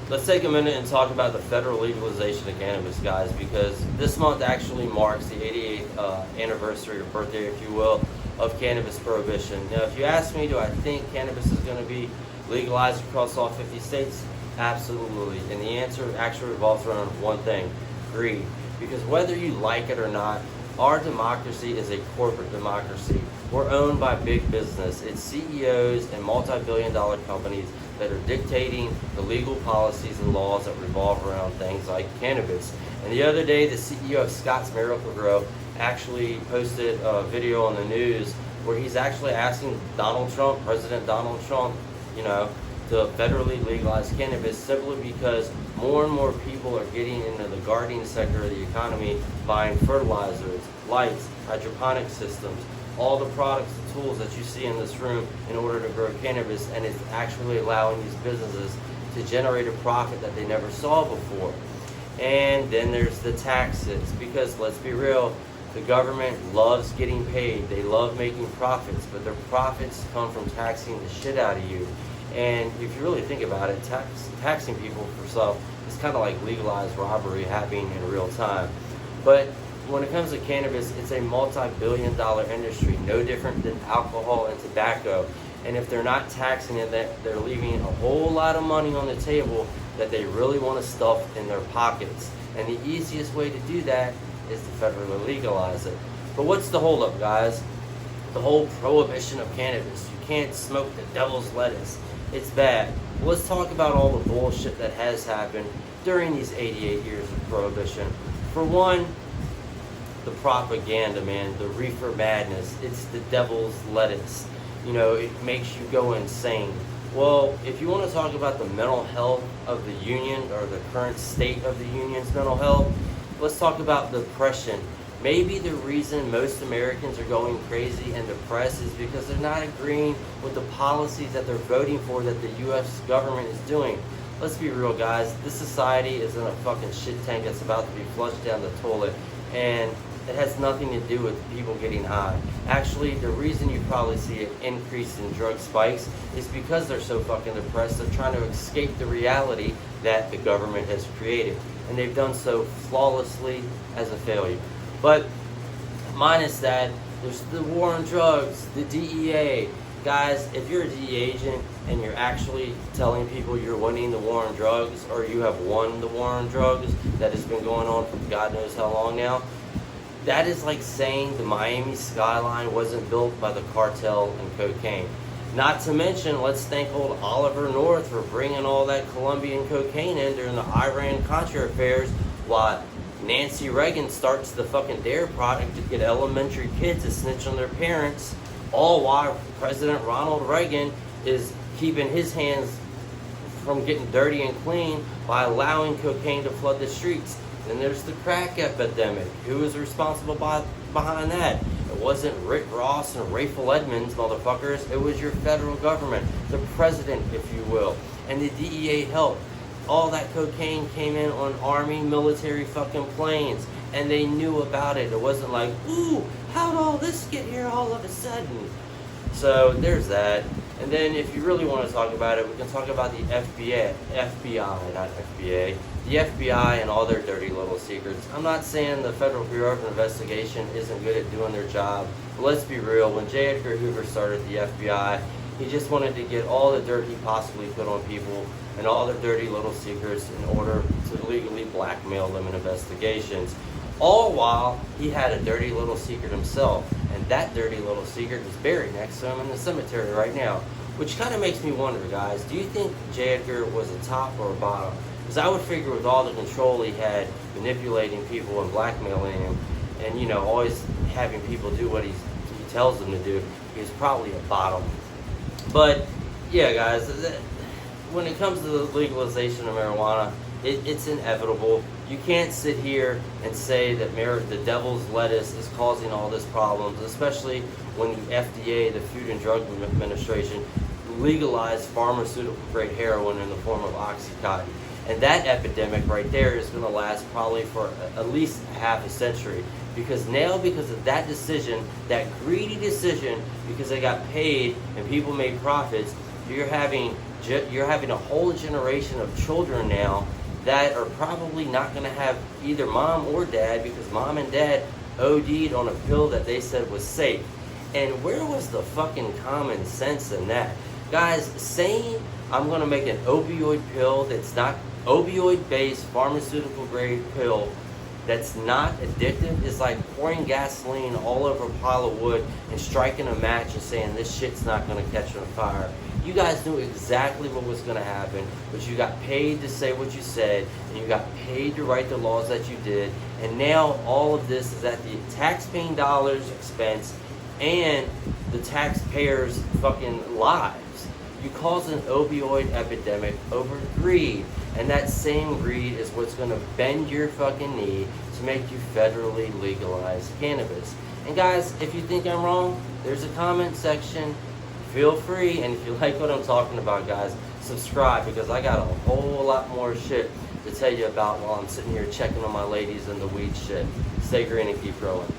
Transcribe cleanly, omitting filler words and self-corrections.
let's take a minute and talk about the federal legalization of cannabis, guys, because this month actually marks the 88th anniversary or birthday, if you will, of cannabis prohibition. Now, if you ask me, do I think cannabis is going to be legalized across all 50 states? Absolutely. And the answer actually revolves around one thing: greed. Because whether you like it or not, our democracy is a corporate democracy. We're owned by big business. It's CEOs and multi-billion-dollar companies that are dictating the legal policies and laws that revolve around things like cannabis. And the other day, the CEO of Scott's Miracle-Gro actually posted a video on the news where he's actually asking Donald Trump, President Donald Trump, to federally legalize cannabis, simply because more and more people are getting into the gardening sector of the economy, buying fertilizers, lights, hydroponic systems, all the products and tools that you see in this room in order to grow cannabis, and it's actually allowing these businesses to generate a profit that they never saw before. And then there's the taxes, because let's be real, the government loves getting paid. They love making profits, but their profits come from taxing the shit out of you. And if you really think about it, taxing people for stuff is kind of like legalized robbery happening in real time. But when it comes to cannabis, it's a multi-billion-dollar industry, no different than alcohol and tobacco. And if they're not taxing it, they're leaving a whole lot of money on the table that they really want to stuff in their pockets. And the easiest way to do that is to federally legalize it. But what's the holdup, guys? The whole prohibition of cannabis. You can't smoke the devil's lettuce. It's bad. Well, let's talk about all the bullshit that has happened during these 88 years of prohibition. For one, the propaganda, man, the reefer madness. It's the devil's lettuce. It makes you go insane. Well, if you want to talk about the mental health of the union, or the current state of the union's mental health, let's talk about depression. Maybe the reason most Americans are going crazy and depressed is because they're not agreeing with the policies that they're voting for that the U.S. government is doing. Let's be real, guys. This society is in a fucking shit tank that's about to be flushed down the toilet, and it has nothing to do with people getting high. Actually, the reason you probably see an increase in drug spikes is because they're so fucking depressed. They're trying to escape the reality that the government has created, and they've done so flawlessly as a failure. But minus that, there's the war on drugs, the DEA. Guys, if you're a DEA agent and you're actually telling people you're winning the war on drugs, or you have won the war on drugs that has been going on for God knows how long now, that is like saying the Miami skyline wasn't built by the cartel and cocaine. Not to mention, let's thank old Oliver North for bringing all that Colombian cocaine in during the Iran-Contra affairs, while Nancy Reagan starts the fucking DARE project to get elementary kids to snitch on their parents, all while President Ronald Reagan is keeping his hands from getting dirty and clean by allowing cocaine to flood the streets. Then there's the crack epidemic. Who is responsible behind that? It wasn't Rick Ross and Rayful Edmonds, motherfuckers. It was your federal government, the president, if you will, and the DEA helped. All that cocaine came in on Army military fucking planes, and they knew about it. It wasn't like, ooh, how'd all this get here all of a sudden? So there's that. And then if you really want to talk about it, we can talk about the FBI, not FBA, the FBI and all their dirty little secrets. I'm not saying the Federal Bureau of Investigation isn't good at doing their job, but let's be real. When J. Edgar Hoover started the FBI, he just wanted to get all the dirt he possibly could on people and all their dirty little secrets in order to legally blackmail them in investigations. All while he had a dirty little secret himself, and that dirty little secret is buried next to him in the cemetery right now. Which kind of makes me wonder, guys, do you think J. Edgar was a top or a bottom? Because I would figure with all the control he had, manipulating people and blackmailing him, and always having people do what he tells them to do, he was probably a bottom. But yeah, guys, when it comes to the legalization of marijuana, it's inevitable. You can't sit here and say that the devil's lettuce is causing all these problems, especially when the FDA, the Food and Drug Administration, legalized pharmaceutical-grade heroin in the form of Oxycontin. And that epidemic right there is going to last probably for at least half a century. Because now, because of that decision, that greedy decision, because they got paid and people made profits, you're having you're having a whole generation of children now that are probably not going to have either mom or dad because mom and dad OD'd on a pill that they said was safe. And where was the fucking common sense in that? Guys, saying I'm going to make an opioid pill that's not opioid-based, pharmaceutical-grade pill that's not addictive is like pouring gasoline all over a pile of wood and striking a match and saying this shit's not going to catch on fire. You guys knew exactly what was going to happen, but you got paid to say what you said, and you got paid to write the laws that you did, and now all of this is at the taxpaying dollars expense and the taxpayers' fucking lives. You caused an opioid epidemic over greed, and that same greed is what's going to bend your fucking knee to make you federally legalize cannabis. And guys, if you think I'm wrong, there's a comment section. Feel free, and if you like what I'm talking about, guys, subscribe, because I got a whole lot more shit to tell you about while I'm sitting here checking on my ladies and the weed shit. Stay green and keep growing.